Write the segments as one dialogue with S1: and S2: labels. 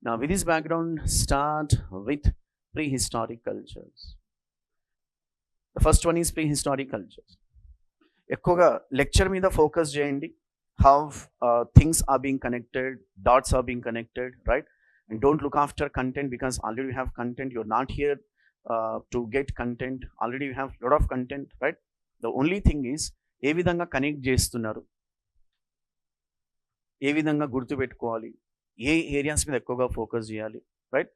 S1: Now with this background, start with prehistoric cultures. The first one is prehistoric cultures. ఎక్కువగా lecture మీద focus చేయండి. How things are being connected, dots are being connected, right? And don't look after content because already you have content. You're not here to get content. Already you have a lot of content, right? The only thing is ఏ విధంగా connect చేస్తున్నారు, ఏ విధంగా గుర్తుపెట్టుకోవాలి, ఏ areas మీద ఎక్కువగా focus చేయాలి, right?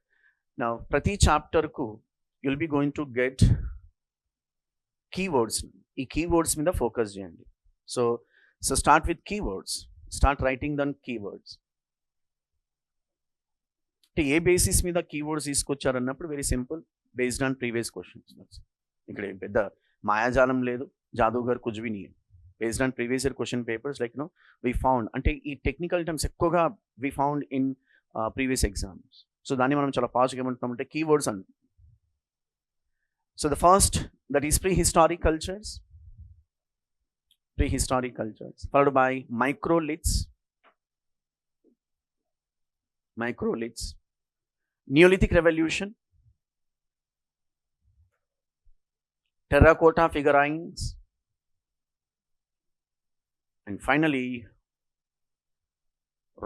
S1: నా ప్రతి చాప్టర్కు you'll be going to get keywords. ఈ కీవర్డ్స్ మీద ఫోకస్ చేయండి. So start with keywords, start writing then keywords. అంటే ఏ బేసిస్ మీద కీవర్డ్స్ తీసుకొచ్చారన్నప్పుడు very simple, based on previous questions. ఇక్కడ పెద్ద మాయాజాలం లేదు, జాదూగర్ కుజ్వి నీ. Based on previous year question papers like we found, అంటే ఈ టెక్నికల్ టర్మ్స్ ఎక్కువగా we found in previous exams. So దాన్ని మనం చాలా ఫాస్ట్గా ఏమంటున్నామంటే కీవర్డ్స్ అంటాం. So the first that is prehistoric cultures, followed by microliths, Neolithic revolution, terracotta figurines, and finally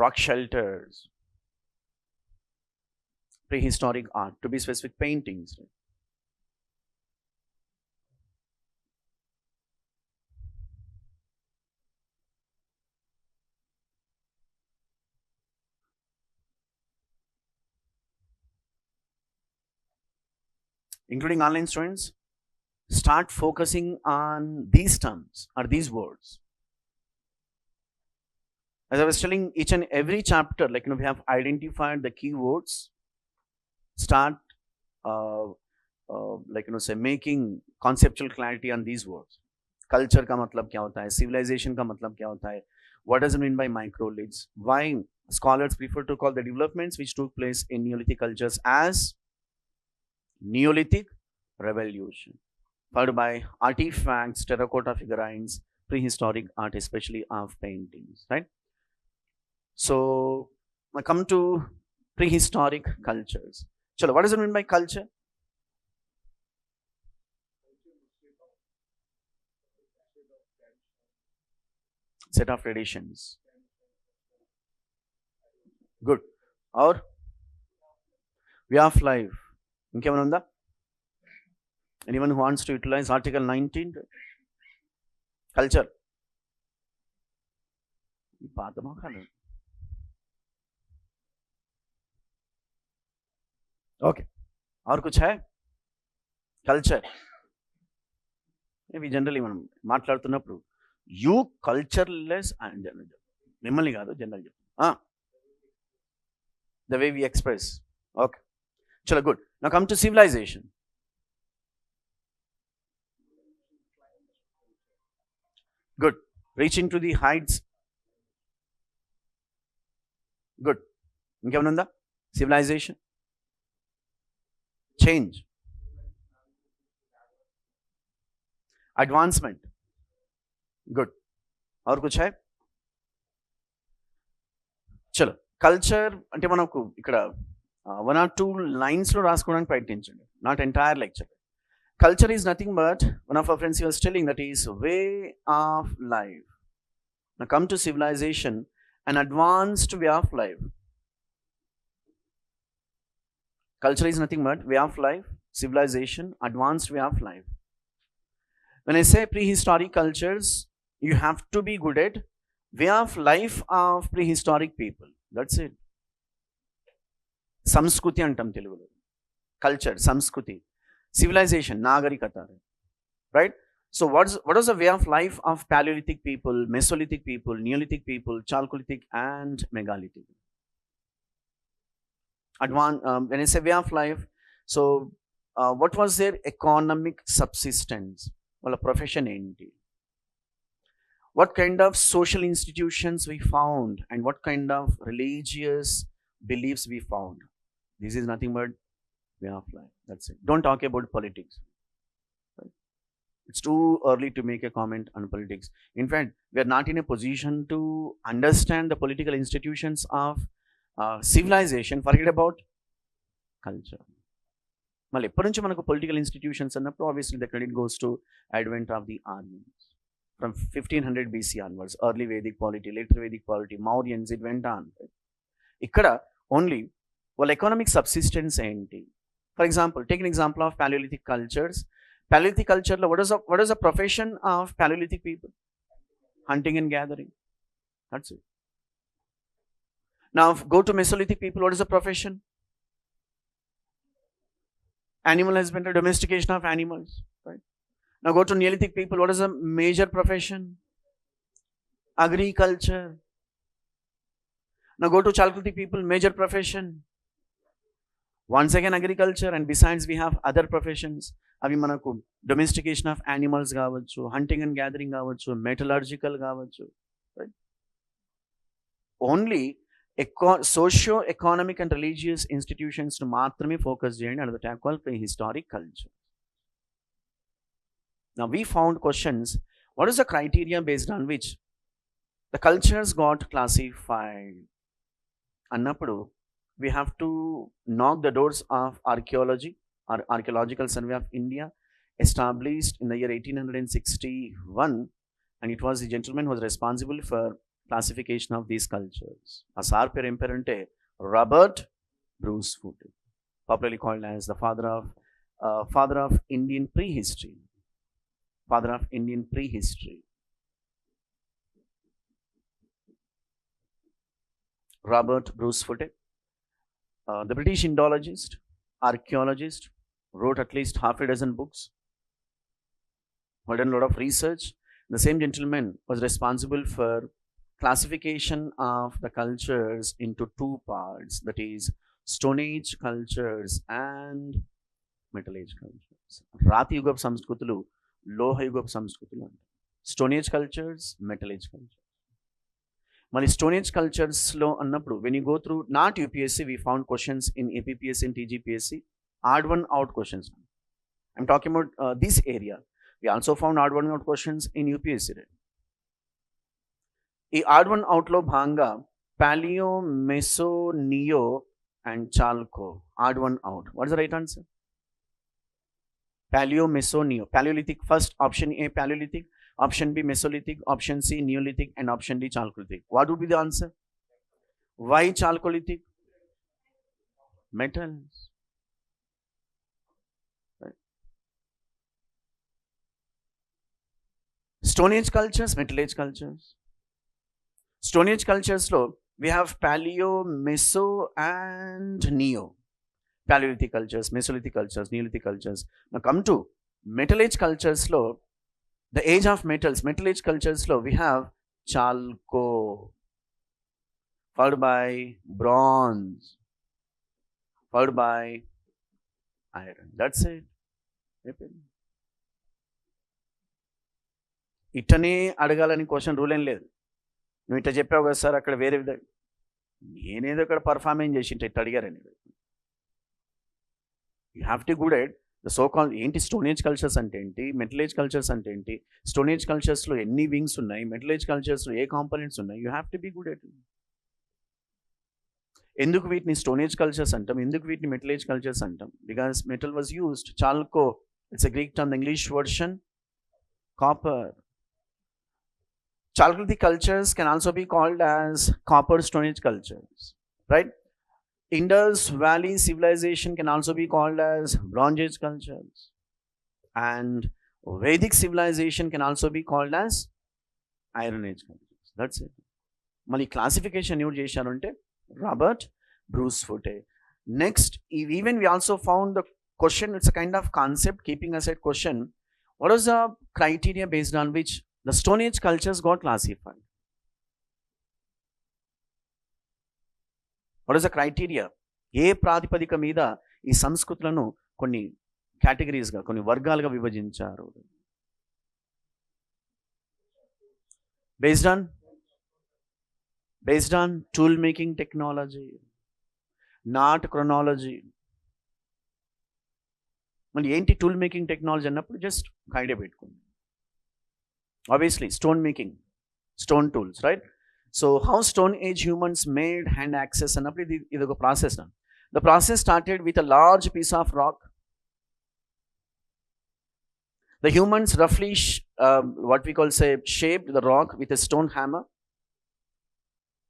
S1: rock shelters, prehistoric art, to be specific paintings. Including online students, start focusing on these terms or these words. As I was telling, each and every chapter, like we have identified the keywords. Start say making conceptual clarity on these words. Culture ka matlab kya hota hai, civilization ka matlab kya hota hai, what does it mean by microliths, why scholars prefer to call the developments which took place in Neolithic cultures as Neolithic revolution, followed by artifacts, terracotta figurines, prehistoric art, especially of paintings, right? So I come to prehistoric cultures. Chalo, what does it mean by culture? Set of traditions. Good. Or way of life. ఇంకేమైనా ఉందా? Anyone who wants to utilize Article 19? Culture. Okay. और कुछ है? Culture. We generally మనం మాట్లాడుతున్నప్పుడు you cultureless and general, మిమ్మల్ని కాదు general చెప్తాం. The way we express. Okay. Chalo, good. Now come to civilization. Good. Reaching to the heights. Good. Inkemanunda? Civilization. Change. Advancement. Good. Aur kuch hai? Chalo. Culture ante manaku ikkada one or two lines lo raskodaniki prayatinchandi, not entire lecture. Culture is nothing but, one of our friends he was telling, that is way of life. Now come to civilization, an advanced way of life. Culture is nothing but way of life, civilization, advanced way of life. When I say prehistoric cultures, you have to be good at way of life of prehistoric people. That's it. సంస్కృతి అంటాం తెలుగులో. Culture, సంస్కృతి. Civilization, nagarikata, right? So what is the way of life of Paleolithic people, Mesolithic people, Neolithic people, Chalcolithic and Megalithic? When I say way of life, so what was their economic subsistence? Well, a profession enti. What kind of social institutions we found, and what kind of religious beliefs we found? This is nothing but way of life. That's it. Don't talk about politics. Right? It's too early to make a comment on politics. In fact, we are not in a position to understand the political institutions of civilization, forget about culture. మళ్ళీ ఎప్పటి నుంచి మనకు political institutions అన్నప్పుడు obviously the credit goes to advent of the armies from 1500 BC onwards. Early Vedic polity, later Vedic polity, Mauryans, it went on. ఇక్కడ only వాళ్ళ economic subsistence ఏంటి? For example, take an example of Paleolithic కల్చర్స్. Paleolithic culture, what is the profession of Paleolithic people? Hunting and gathering. That's it. Now go to Mesolithic people, what is the profession? Animal husbandry, domestication of animals, right? Now go to Neolithic people, what is the major profession? Agriculture. Now go to Chalcolithic people, major profession once again agriculture, and besides we have other professions. అవి మనకు domestication of animals కావచ్చు, hunting and gathering కావచ్చు, metallurgical కావచ్చు, right? Only socio economic and religious ఇన్స్టిట్యూషన్స్ను మాత్రమే focus చేయండి and the tag call prehistoric culture. Now we found questions, what is the criteria based on which the cultures got classified? అన్నప్పుడు we have to knock the doors of archaeology or Archaeological Survey of India, established in the year 1861, and it was the gentleman who was responsible for classification of these cultures. A sar per imperante Robert Bruce Foote, popularly called as the father of Indian prehistory. Father of Indian prehistory. Robert Bruce Foote, the British Indologist, archaeologist, wrote at least half a dozen books, done a lot of research. The same gentleman was responsible for classification of the cultures into two parts, that is Stone Age cultures and Metal Age cultures. Rati Yugap Samskutulu, Loha Yugap Samskutulu. Stone Age cultures, Metal Age cultures. Mali Stone Age cultures lo annappudu, when you go through not UPSC, we found questions in APPSC and TGPSC, odd one out questions. I'm talking about this area. We also found odd one out questions in UPSC. ఈ odd one out లో భాగంగా Paleo, Meso, Neo and Chalco. Odd one out. What is the right answer? Paleo, Meso, Neo. Paleolithic first, option A Paleolithic, option B Mesolithic, option C Neolithic and option D Chalcolithic. What would be the answer? Why Chalcolithic? Metals. Right. Stone Age cultures, Metal Age cultures. Stone Age cultures lo we have Paleo, Meso and Neo. Paleolithic cultures, Mesolithic cultures, Neolithic cultures. Now come to Metal Age cultures lo, the age of metals, Metal Age cultures lo we have Chalco, followed by bronze, followed by iron. That's it. ఇట్టనే అడగాలని question rule ఏం లేదు. నువ్వు ఇట్లా చెప్పావు కదా sir, అక్కడ వేరే విధంగా నేనేదో ఇక్కడ పర్ఫార్మెన్స్ చేసి ఇట్లా అడిగారని. You have to good at the so call ఏంటి స్టోన్ ఏజ్ కల్చర్స్ అంటే ఏంటి, మెటల్ ఏజ్ కల్చర్స్ అంటే ఏంటి, స్టోన్ ఏజ్ కల్చర్స్లో ఎన్ని వింగ్స్ ఉన్నాయి, మెటల్ ఏజ్ కల్చర్స్లో ఏ కాంపోనెంట్స్ ఉన్నాయి, you have to be good at. ఎందుకు వీటిని స్టోన్ ఏజ్ కల్చర్స్ అంటాం, ఎందుకు వీటిని మెటల్ ఏజ్ కల్చర్స్ అంటాం? Because metal was used. Chalco, it's a Greek term, the English version copper. Chalcolithic cultures can also be called as copper Stone Age cultures, right? Indus Valley civilization can also be called as Bronze Age cultures, and Vedic civilization can also be called as Iron Age cultures. That's it. Mali classification evaru chesaru ante Robert Bruce Foote. Next, even we also found the question, it's a kind of concept keeping aside question. What is the criteria based on which the Stone Age cultures got classified? What is the criteria? ఏ ప్రాతిపదిక మీద ఈ సంస్కృతులను కొన్ని కేటగిరీస్గా, కొన్ని వర్గాలుగా విభజించారు? based on tool making technology, not chronology. మళ్ళీ ఏంటి టూల్ మేకింగ్ టెక్నాలజీ అన్నప్పుడు జస్ట్ ఐడియా పెట్టుకోండి. Obviously stone making, stone tools, right? So how stone age humans made hand axes అన్నప్పుడు ఇది ఒక process. The process started with a large piece of rock. The humans roughly what we call shaped the rock with a stone hammer.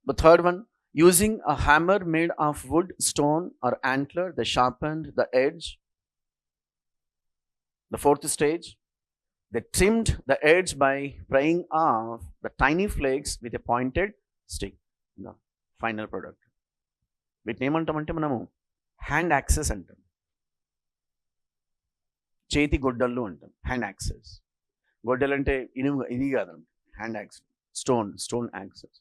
S1: The third one, using a hammer made of wood, stone or antler, they sharpened the edge. The fourth stage, they trimmed the edge by prying off the tiny flakes with a pointed stick. The final product. వీటిని ఏమంటామంటే మనము hand access అంటాం, చేతి గొడ్డళ్ళు అంటాం. Hand access, గొడ్డలు అంటే ఇది కాదండి, hand access, stone access.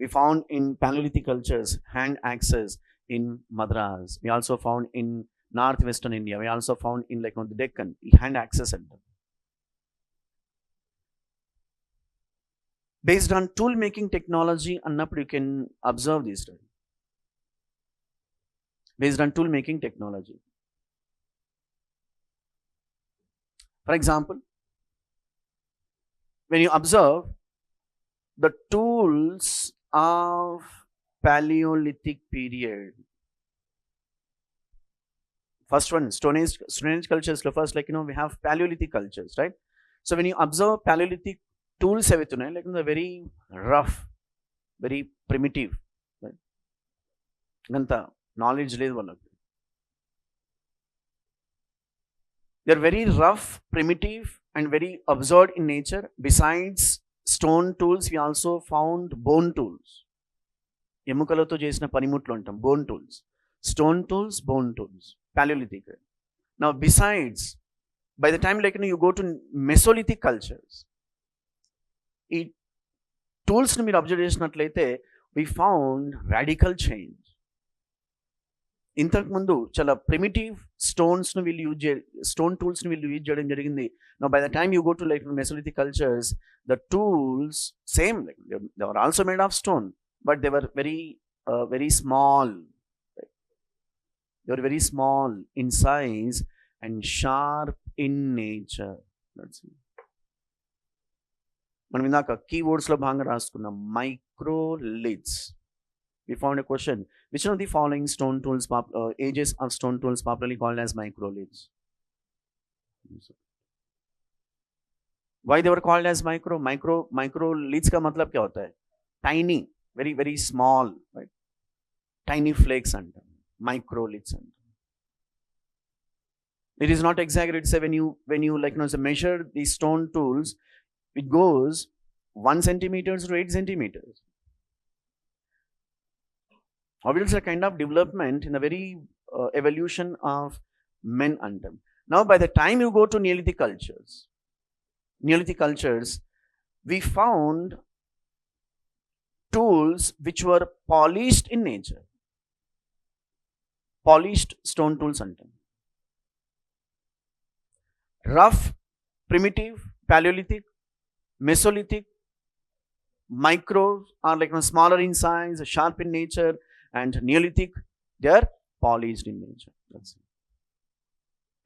S1: We found in Paleolithic cultures hand axes in Madras. We also found in northwestern India. We also found in like on the Deccan hand axes center. Based on tool making technology, you can observe this. Based on tool making technology. For example, when you observe the tools of Paleolithic period, first one, Stone Age cultures, first we have Paleolithic cultures, right? So when you observe Paleolithic tools, like very rough, very primitive, right? Ganta knowledge లేదు వాళ్ళకి. They're very rough, primitive and very absurd in nature. Besides stone tools, we also found bone tools. ఎముకలతో చేసిన పనిముట్లు అంటాం, bone tools. Stone tools, bone tools, Paleolithic. Now besides, by the time you go to Mesolithic cultures, ఈ టూల్స్ని మీరు observe చేసినట్లయితే we found radical change. ఇంతకుముందు చాలా primitive స్టోన్స్ను వీళ్ళు stone టూల్స్ని వీళ్ళు యూజ్ చేయడం జరిగింది. Now by the time you go to Mesolithic cultures, the tools same, they were also made of stone, but they were very small. They were very small in size and sharp in nature. That's it. మనం ఇందాక కీవర్డ్స్లో భాగంగా రాసుకున్నాం మైక్రోలిథ్స్. We found a question, which one of the following stone tools ages of stone tools popularly called as microliths? Why they were called as microliths का मतलब क्या होता है? Tiny, very small, right? Tiny flakes अंटाम, microliths अंटाम. It is not exaggerated. Say when you measure these stone tools, it goes 1 centimeter to 8 centimeters. Obviously, a kind of development in the very evolution of men antam. Now, by the time you go to Neolithic cultures, we found tools which were polished in nature. Polished stone tools antam. Rough, primitive, Paleolithic, Mesolithic, micro are smaller in size, sharp in nature, and Neolithic, they are polished in nature. That's it.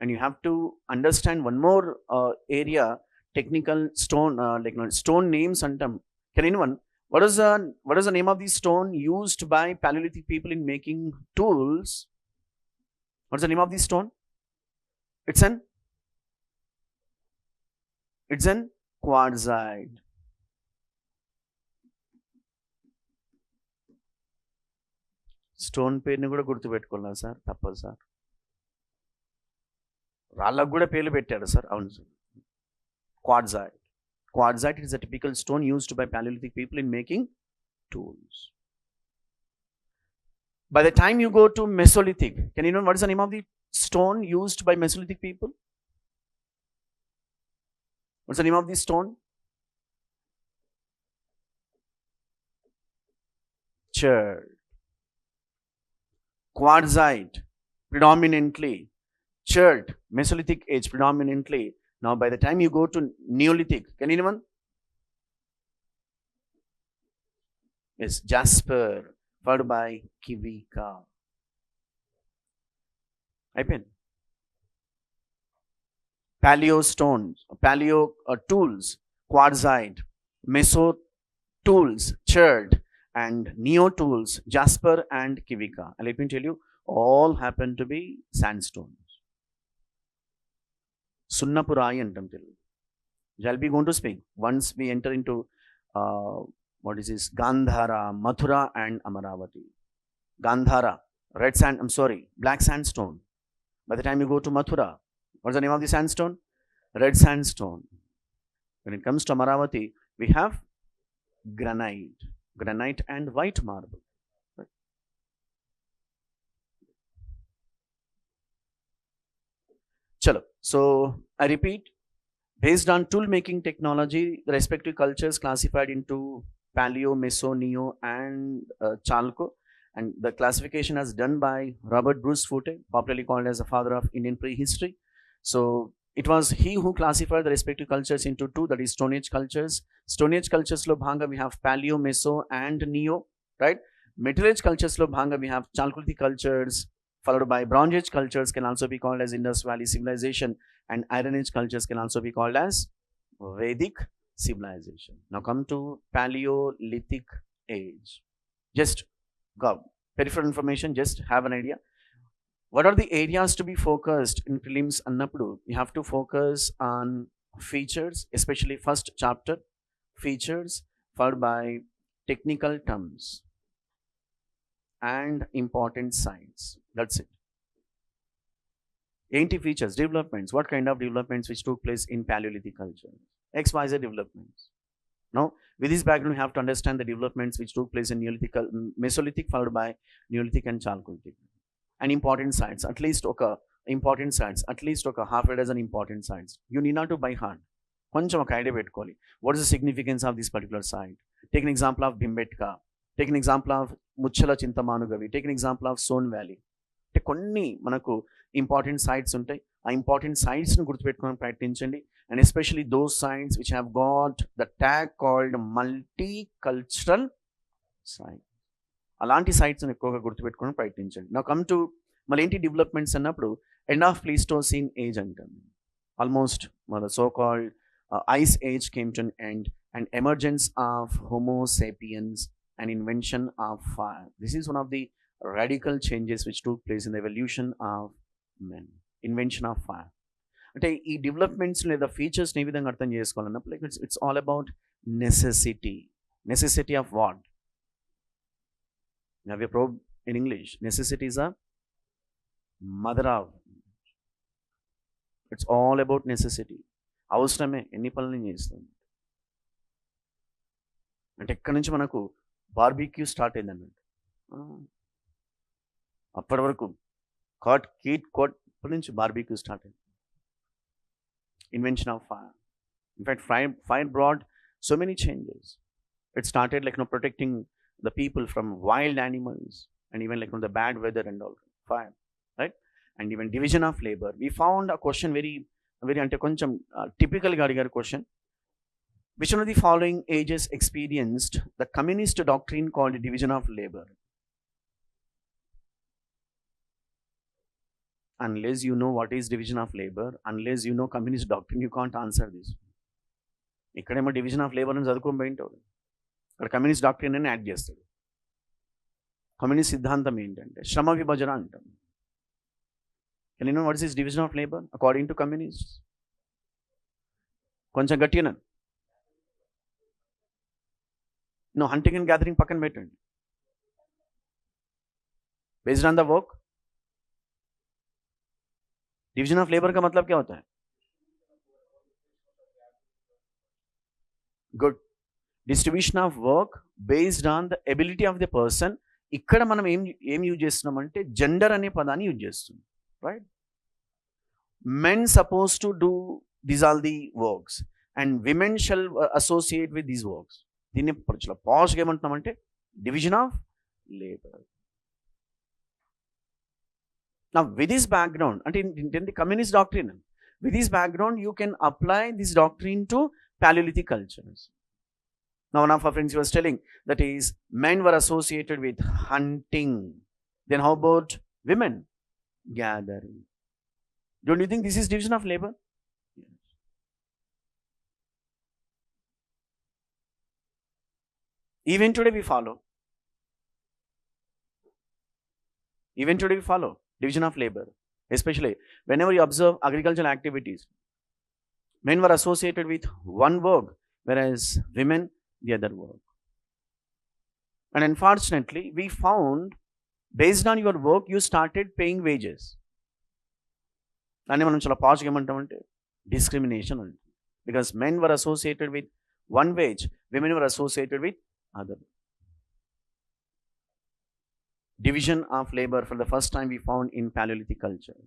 S1: And you have to understand one more area, technical stone, stone names antam. Can anyone, what is the name of the stone used by Paleolithic people in making tools? What's the name of the stone? It's an quartzite. Stone పేరుని కూడా గుర్తుపెట్టుకున్నాం sir, తప్పదు sir. రాళ్ళకు కూడా పేర్లు పెట్టాడు sir, అవును sir. Quartzite is a typical stone used by Paleolithic people in making tools. By the time you go to Mesolithic, can you know what is the name of the stone used by Mesolithic people? What's the name of this stone? Chert. Quartzite predominantly, chert, Mesolithic age predominantly. Now by the time you go to Neolithic, can anyone? Yes, jasper, followed by kivika. Paleo stones, paleo tools, quartzite, meso tools, Richard and Neo tools, Jasper and Kivika. And let me tell you, all happen to be sandstones. Sunnapurai antam Telugu. Shall be going to speak once we enter into what is this? Gandhara, Mathura, and Amaravati. Gandhara, black sandstone. By the time you go to Mathura, what's the name of the sandstone? Red sandstone. When it comes to Amaravati, we have granite and white marble. Right? Chalo. So I repeat, based on tool making technology, the respective cultures classified into Paleo, Meso, Neo, and Chalco. And the classification is done by Robert Bruce Foote, popularly called as the father of Indian prehistory. So it was he who classified the respective cultures into two, that is Stone Age cultures. Stone Age cultures lo bhanga we have Paleo, Meso, and Neo, right? Metal Age cultures lo bhanga we have Chalcolithic cultures, followed by Bronze Age cultures can also be called as Indus Valley civilization, and Iron Age cultures can also be called as Vedic civilization. Now come to Paleolithic age. Just go peripheral information, just have an idea. What are the areas to be focused in prelims annappudu? You have to focus on features, especially first chapter, features, followed by technical terms and important sites. That's it. Ain't features, developments, what kind of developments which took place in Paleolithic culture? XYZ developments. Now, with this background, you have to understand the developments which took place in Neolithic, Mesolithic, followed by Neolithic and Chalcolithic. And important sites, at least half a dozen important sites. You need not to by heart. Koncham oka idea pettukoli. What is the significance of this particular site? Take an example of Bhimbetka. Take an example of Muchala Chintamanugavi. Take an example of Son Valley. కొన్ని మనకు important sites ఉంటాయి. ఆ important సైట్స్ని గుర్తుపెట్టుకోవడానికి ప్రయత్నించండి. And especially those sites which have got the tag called multi cultural site. అలాంటి సైట్స్ని ఎక్కువగా గుర్తుపెట్టుకోవడానికి ప్రయత్నించండి. నా కమ్ టు మళ్ళీ ఏంటి డెవలప్మెంట్స్ అన్నప్పుడు ఎండ్ ఆఫ్ ప్లీస్టోసీన్ ఏజ్ అంటాం. ఆల్మోస్ట్ మన so called ice age came to an end and emergence of Homo sapiens and invention of fire. This is one of the radical changes which took place in the evolution of men. Invention of fire. అంటే ఈ developments లేదా ఫీచర్స్ని ఏ విధంగా అర్థం చేసుకోవాలన్నప్పుడు like it's all about necessity. Necessity of what? Have you probe in English? Necessity is a mother of. It's all about necessity. అవసరమే ఎన్ని పనులు చేస్తుంది. అంటే ఎక్కడి నుంచి మనకు బార్బిక్యూ స్టార్ట్ అయింది అన్నట్టు. అప్పటి వరకు కోట్ నుంచి బార్బిక్యూ స్టార్ట్ అయింది. Invention of fire. In fact, fire brought so many changes. It started like protecting the people from wild animals and even like the bad weather and all. Fire, right? And even division of labor. We found a question very ante koncham typical ga adigaru question. Which one of the following ages experienced the communist doctrine called division of labor? Unless you know what is division of labor, unless you know communist doctrine, you can't answer this. ఇక్కడేమో division of labour అని చదువుకొని పోయింటాడు, ఇక్కడ communist doctrine అని add చేస్తాడు. Communist సిద్ధాంతం ఏంటంటే శ్రమ విభజన అంటాం. Can you know what is this division of labour according to communist? కొంచెం గట్టిగా నో, హంటింగ్ అండ్ గ్యాదరింగ్ పక్కన పెట్టండి. Based on the work. Division of labour का मतलब क्या होता है? Good. Distribution of work based on the ability of the person. ఇక్కడ మనం ఏం యూజ్ చేస్తున్నాం అంటే జెండర్ అనే పదాన్ని యూజ్ చేస్తున్నాం, right? Men suppose to do these all the works and women shall associate with these works. దీన్ని చాలా పాష్గా ఏమంటున్నామంటే division of labour. Now, with this background, and in the communist doctrine, with this background, you can apply this doctrine to Paleolithic cultures. Now, one of our friends was telling that is men were associated with hunting. Then how about women? Gathering. Don't you think this is division of labor? Even today we follow. Even today we follow division of labor. Especially whenever you observe agricultural activities, men were associated with one work, whereas women the other work. And unfortunately, we found based on your work, you started paying wages. దాన్ని మనం చాలా positive ఏమంటామంటే discrimination అంటే. Because men were associated with one wage, women were associated with other. Division of labor for the first time we found in Paleolithic culture.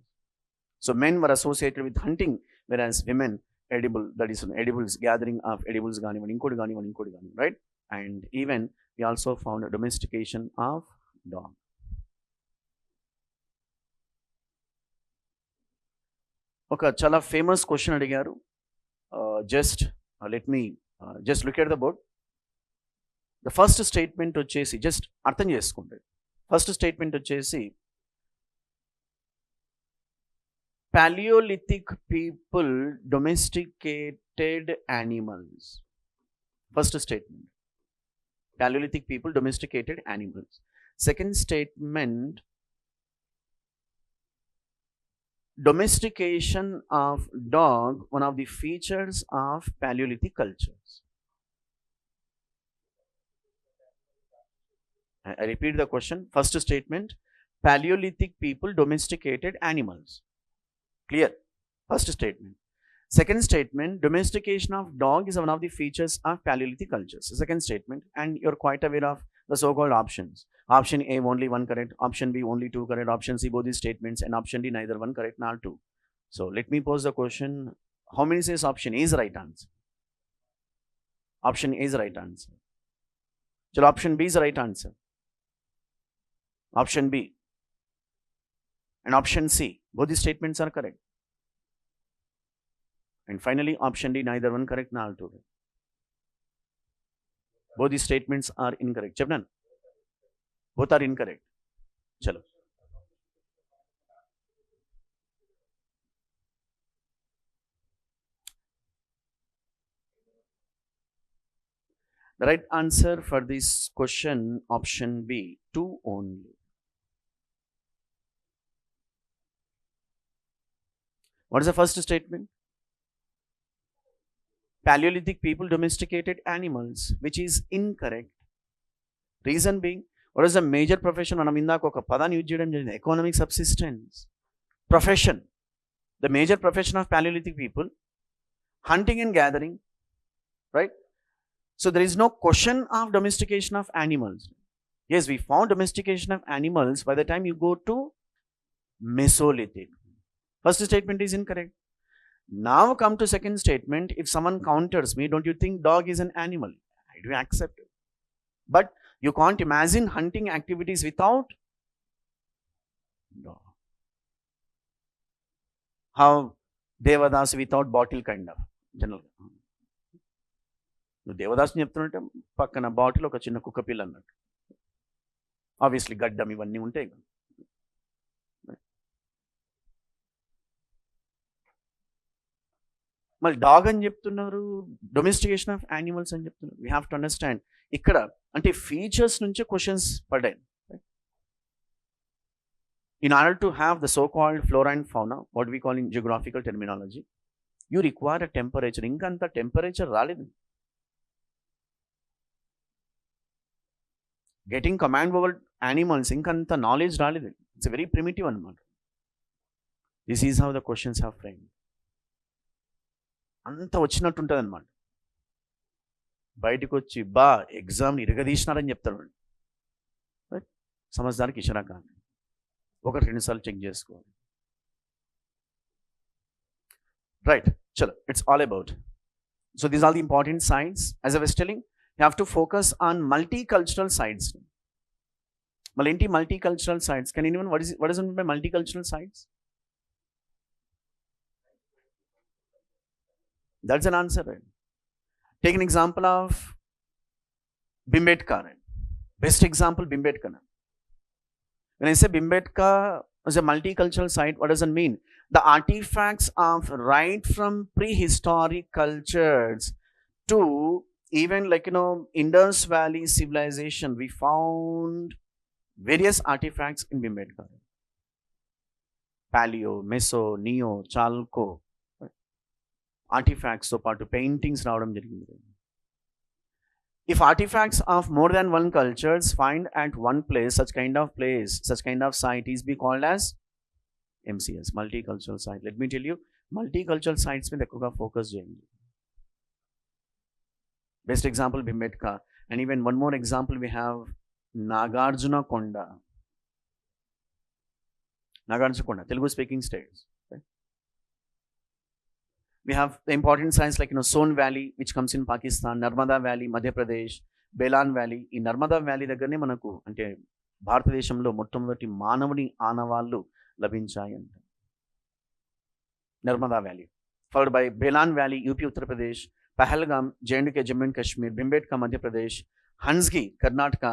S1: So men were associated with hunting, whereas women edible, that is edibles, gathering of edibles కానివ్వండి, right? And even we also found a domestication of dog. ఒక చాలా famous question అడిగారు. Just let me just look at the board. The first statement వచ్చేసి just అర్థం చేసుకోండి. First statement వచ్చేసి Paleolithic people domesticated animals. First statement, Paleolithic people domesticated animals. Second statement, domestication of dog, one of the features of Paleolithic cultures. I repeat the question. First statement, Paleolithic people domesticated animals. Clear? First statement. Second statement, domestication of dog is one of the features of Paleolithic cultures. Second statement, and you're quite aware of the so-called options. Option A, only one correct. Option B, only two correct. Option C, both these statements. And option D, neither one correct nor two. So let me pose the question. How many says option A is right answer? Option A is right answer. So option B is right answer. Option B. And option C, both these statements are correct. And finally, option D, neither one correct nor two. Both these statements are incorrect. Chapnan? Both are incorrect. Chalo. The right answer for this question, option B, 2 only. What is the first statement? Paleolithic people domesticated animals, which is incorrect. Reason being, what is the major profession? మనం ఇందాక ఒక పదాన్ని use చేయడం జరిగింది, economic subsistence profession. The major profession of Paleolithic people, hunting and gathering, right? So there is no question of domestication of animals. Yes, we found domestication of animals by the time you go to Mesolithic. First statement is incorrect. Now come to second statement. If someone counters me, don't you think dog is an animal? I do accept it. But you can't imagine hunting activities without dog. How Devadas without bottle kind of. General. నువ్వు దేవదాసుని చెప్తున్నట్టే పక్కన bottle ఒక చిన్న కుక్క పిల్ల అన్నట్టు. Obviously గడ్డం ఇవన్నీ ఉంటాయి. మళ్ళీ డాగ్ అని చెప్తున్నారు, డొమెస్టికేషన్ ఆఫ్ యానిమల్స్ అని చెప్తున్నారు. వీ హ్యావ్ టు అండర్స్టాండ్ ఇక్కడ అంటే ఫీచర్స్ నుంచే క్వశ్చన్స్ పడ్డాయి. In order to have the so-called flora and fauna, what we call in geographical terminology, you require a temperature. ఇంకా అంత టెంపరేచర్ రాలేదు. Getting command over animals, ఇంకంత నాలెడ్జ్ రాలేదు. It's very primitive అనమాట. This is how the questions have frame. అంత వచ్చినట్టు ఉంటుంది అనమాట. బయటకు వచ్చి ఎగ్జామ్ని ఇరగదీసినారని చెప్తాడు. సమజ్దానికి ఇషరా కాదు, ఒకటి రెండుసార్లు చెక్ చేసుకోవాలి. రైట్, చలో, it's all about. So these are the important sides. As I was telling, you have to focus on multicultural sites. Multicultural sites. Can anyone, what is it by multicultural sites? That's an answer, right? Take an example of Bhimbetka. Right? Best example, Bhimbetka. When I say Bhimbetka is a multicultural site, what does it mean? The artifacts of right from prehistoric cultures to Even Indus Valley civilization, we found various artifacts in Bhimbetka. Paleo, Meso, Neo, Chalco artifacts తో పాటు paintings రావడం జరిగింది. If artifacts of more than one cultures find at one place, such kind of site is be called as MCS, multicultural site. Let me tell you, multicultural sites మీద ఎక్కువగా focus చేయండి. Best example Bhimbetka, and even one more example we have Nagarjuna Konda, Telugu speaking states. We have the important sites like Son Valley, which comes in Pakistan, Narmada Valley, Madhya Pradesh, Belan Valley. In Narmada Valley దగ్గరనే మనకు అంటే భారతదేశంలో మొట్టమొదటి మానవుని ఆనవాళ్ళు లభించాయి అంట. Narmada Valley, followed by Belan Valley, UP Uttar Pradesh, Pahalgam, J&K, Jammu and Kashmir, Bhimbetka, Madhya Pradesh, Hansgi, Karnataka,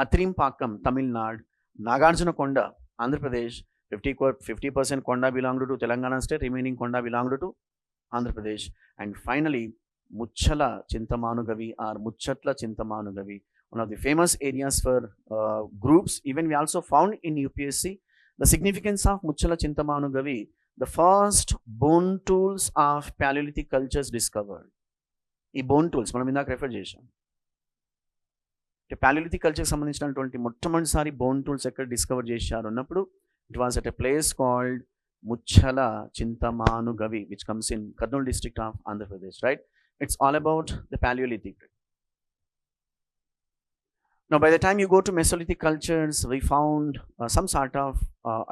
S1: Atrimpakam, Tamil Nadu, Nagarjuna Konda, Andhra Pradesh. 50% Konda belonged to Telangana state, remaining Konda belonged to Andhra Pradesh. And finally, Muchala Chintamanu or Muchatla Chintamanu, one of the famous areas for groups. Even we also found in UPSC the significance of Muchala Chintamanu, the first bone tools of Paleolithic cultures discovered. ఈ bone tools మనం ఇందాక refer చేసాం. Paleolithic కల్చర్కి సంబంధించినటువంటి మొట్టమొదటిసారి bone tools ఎక్కడ discover చేశారు అన్నప్పుడు it was at a place called Muchala Chintamanu, which comes in Kurnool district of Andhra Pradesh, right? It's all about the Paleolithic. Now, by the time you go to Mesolithic cultures, we found some sort of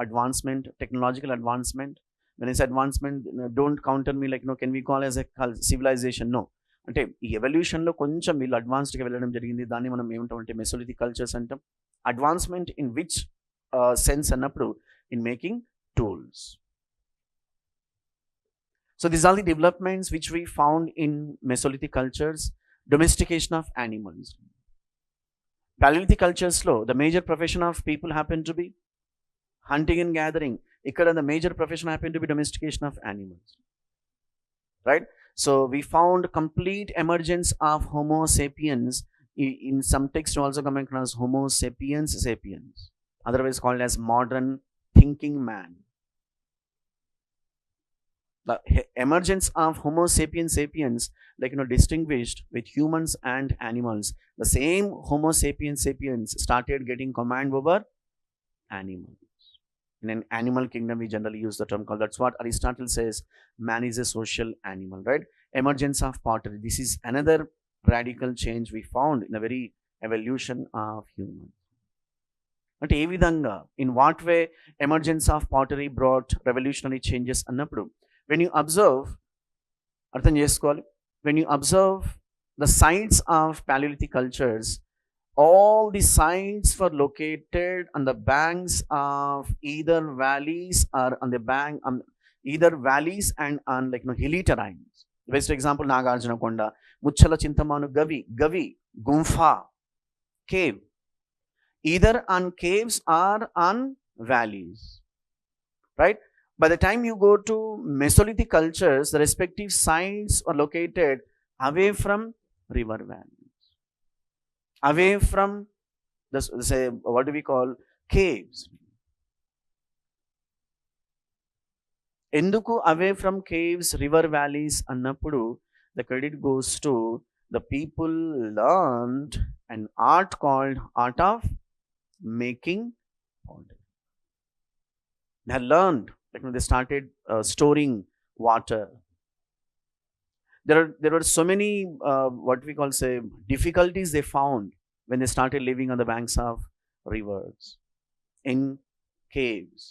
S1: advancement, technological advancement. When I say advancement, don't counter me like, can we call as a civilization? No. అంటే ఈ ఎవల్యూషన్లో కొంచెం వీళ్ళు అడ్వాన్స్డ్గా వెళ్ళడం జరిగింది. దాన్ని మనం ఏమంటామంటే Mesolithic cultures అంటాం. అడ్వాన్స్మెంట్ ఇన్ విచ్ సెన్స్ అన్నప్పుడు in making tools. So these are the developments which we found in Mesolithic cultures. Domestication of animals. Paleolithic cultures-లో the major profession of people happen to be hunting and gathering. Ikkada the major profession happened to be domestication of animals, right? So we found complete emergence of Homo sapiens. In some texts also coming across Homo sapiens sapiens, otherwise called as modern thinking man. The emergence of Homo sapiens sapiens, like distinguished with humans and animals. The same Homo sapiens sapiens started getting command over animals. In an animal kingdom, we generally use the term called, that's what Aristotle says, man is a social animal, right? Emergence of pottery. This is another radical change we found in the very evolution of humans. But ఏ విధంగా, in what way emergence of pottery brought revolutionary changes అన్నప్పుడు, when you observe, అర్థం చేసుకోవాలి, when you observe the sites of Paleolithic cultures, all the sites were located on the banks of either valleys or on the bank, either valleys and on hilly terrains. Best example, Nagarjuna Konda, Muchala Chintamanu, Gavi, Gumfa, cave, either on caves or on valleys, right? By the time you go to Mesolithic cultures, the respective sites are located away from river valleys, away from the, say, what do we call, caves. Enduku away from caves, river valleys annappudu, the credit goes to the people learned an art called art of making pottery. They had learned, they started storing water. There were so many what we call, say, difficulties they found when they started living on the banks of rivers, in caves.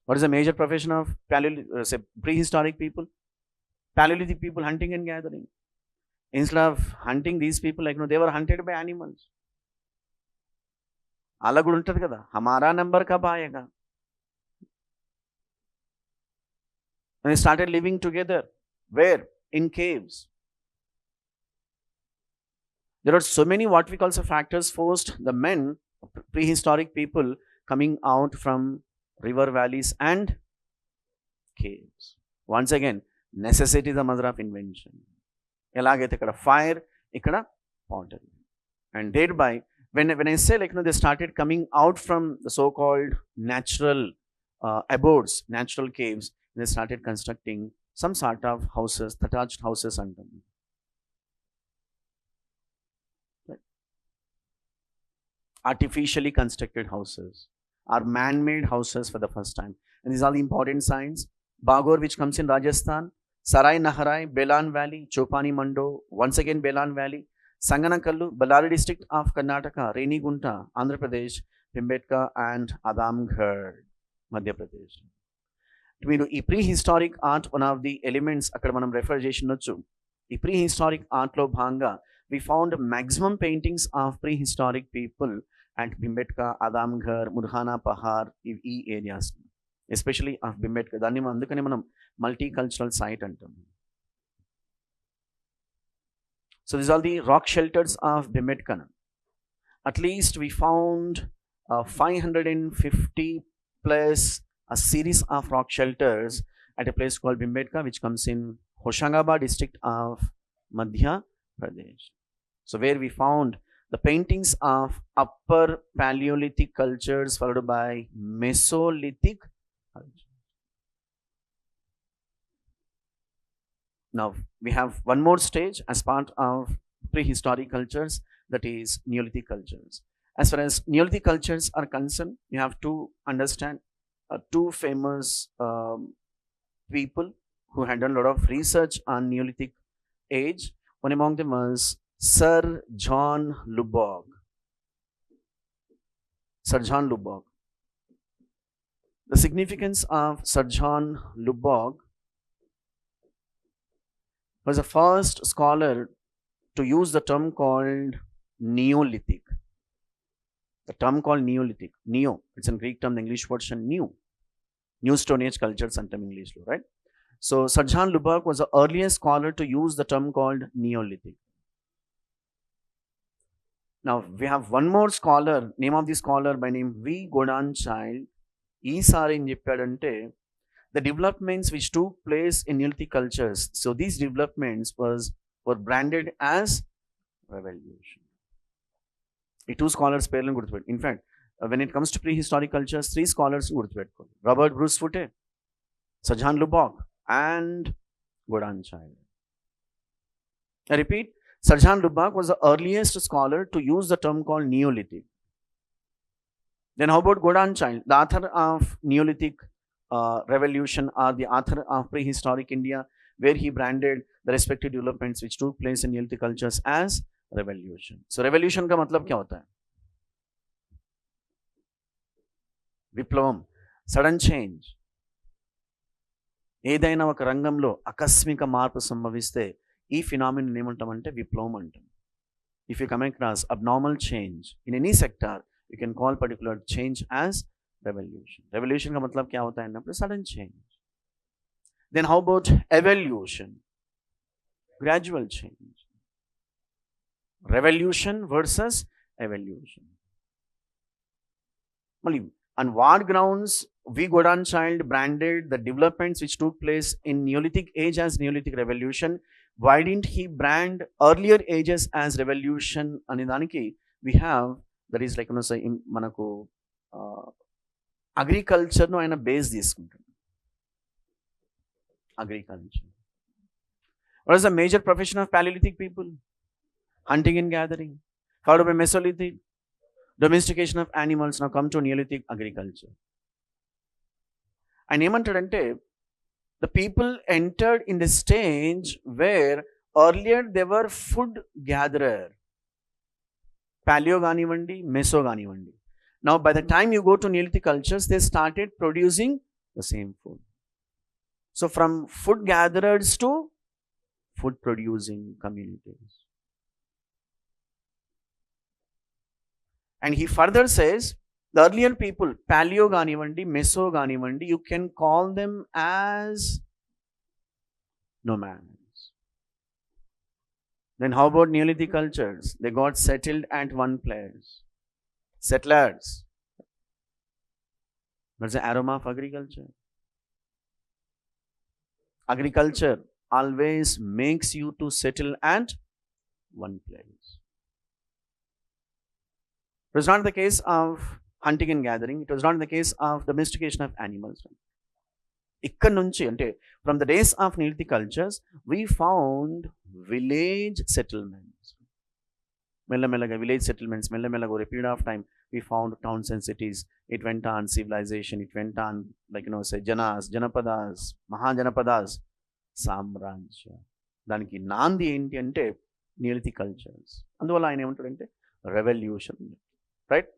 S1: What is the major profession of prehistoric people? Paleolithic people, hunting and gathering. Instead of hunting these people, they were hunted by animals. అలా కూడా ఉంటుంది కదా, హమారా number కబ్ ఆయగా. And they started living together. Where? In caves. There are so many what we call factors forced the men, prehistoric people, coming out from river valleys and caves. Once again, necessity is the mother of invention. ఎలాగైతే ఇక్కడ fire, ikkada pottery. And thereby, when I say, like, they started coming out from the so-called natural abodes, natural caves, they started constructing some sort of houses, thatched houses under them. Right? Artificially constructed houses or man-made houses for the first time. And these are the important signs. Bagor, which comes in Rajasthan, Sarai Naharai, Belan Valley, Chopani Mando, once again Belan Valley, Sanganakallu, Ballari district of Karnataka, Renigunta, Andhra Pradesh, Bhimbetka and Adamgarh, Madhya Pradesh. మీరు ఈ prehistoric art one of the elements అక్కడ మనం refer చేసినొచ్చు. ఈ prehistoric ఆర్ట్లో భాగంగా we found maximum paintings of prehistoric people and Bhimbetka, Adamgarh, Murhana Pahar, ఈ areas, especially of Bhimbetka. దాన్ని అందుకని మనం మల్టీ కల్చరల్ సైట్ అంటాం. So these are the rock shelters of Bhimbedka. At least we found 550 plus a series of rock shelters at a place called Bhimbedka, which comes in Hoshangabad district of Madhya Pradesh. So where we found the paintings of upper Paleolithic cultures followed by Mesolithic culture. Now we have one more stage as part of prehistoric cultures, that is Neolithic cultures. As far as Neolithic cultures are concerned, you have to understand two famous people who had done a lot of research on Neolithic age. One among them was Sir John Lubbock. Sir John Lubbock. The significance of Sir John Lubbock was the first scholar to use the term called Neolithic. The term called Neolithic. Neo, it's a Greek term, the English version new. New Stone Age cultures and English, right? So Sir John Lubbock was the earliest scholar to use the term called Neolithic. Now we have one more scholar, name of the scholar by name V. Goddenchild. ఈసారి ఏం చెప్పాడంటే the developments which took place in Neolithic cultures, so these developments were branded as revolution. The two scholars పేర్లను గుర్తుపెట్టు. In fact, when it comes to prehistoric cultures, three scholars గుర్తుపెట్టుకోండి: Robert Bruce Foote, Sir John Lubbock and Goddenchild. I repeat, Sir John Lubbock was the earliest scholar to use the term called Neolithic. Then how about Goddenchild, the author of Neolithic revolution, or the author of prehistoric India, where he branded the respective developments which took place in Neolithic cultures as revolution. So revolution का मतलब क्या होता है? విప్లవం, sudden change. ఏదైనా ఒక రంగంలో ఆకస్మిక మార్పు సంభవిస్తే ఈ ఫినామినన్ ఏమంటామంటే విప్లవం అంటాం. If you come across abnormal change in any sector, you can call particular change as revolution. Revolution का मतलब क्या होता है ना? Sudden change. Then how about evolution? Gradual change. Revolution versus evolution. On what grounds V. Goddenchild branded the developments which took place in Neolithic age as Neolithic revolution? Why didn't he brand earlier ages as revolution? Anidaniki we have, that is like, say manaku అగ్రికల్చర్ను ఆయన base తీసుకుంటాడు. Agriculture. What is the major profession of Palaeolithic people? Hunting and gathering. Followed by Mesolithic, domestication of animals. Now come to neolithic agriculture. ఆయన ఏమంటాడంటే the people entered in the stage where earlier they were food gatherer. Paleo కానివ్వండి, meso కానివ్వండి. Now, by the time you go to Neolithic cultures, they started producing the same food. So, from food gatherers to food producing communities. And he further says, the earlier people, Paleo ganivandi, Meso ganivandi, you can call them as nomads. Then how about Neolithic cultures? They got settled at one place. Settlers. What's the aroma of agriculture? Agriculture always makes you to settle at one place. It was not the case of hunting and gathering. It was not the case of domestication of animals. ఇక్కడ నుంచి అంటే from the days of Neolithic cultures we found village settlements. మెల్లమెల్లగా village settlements, మెల్లమెల్లగా over a period of time we found towns and cities. It went on civilisation, it went on like say janapadas, mahajanapadas, సామ్రాజ్య. దానికి నాంది ఏంటి అంటే Neolithic cultures. అందువల్ల ఆయన ఏమంటాడంటే రెవల్యూషన్, రైట్?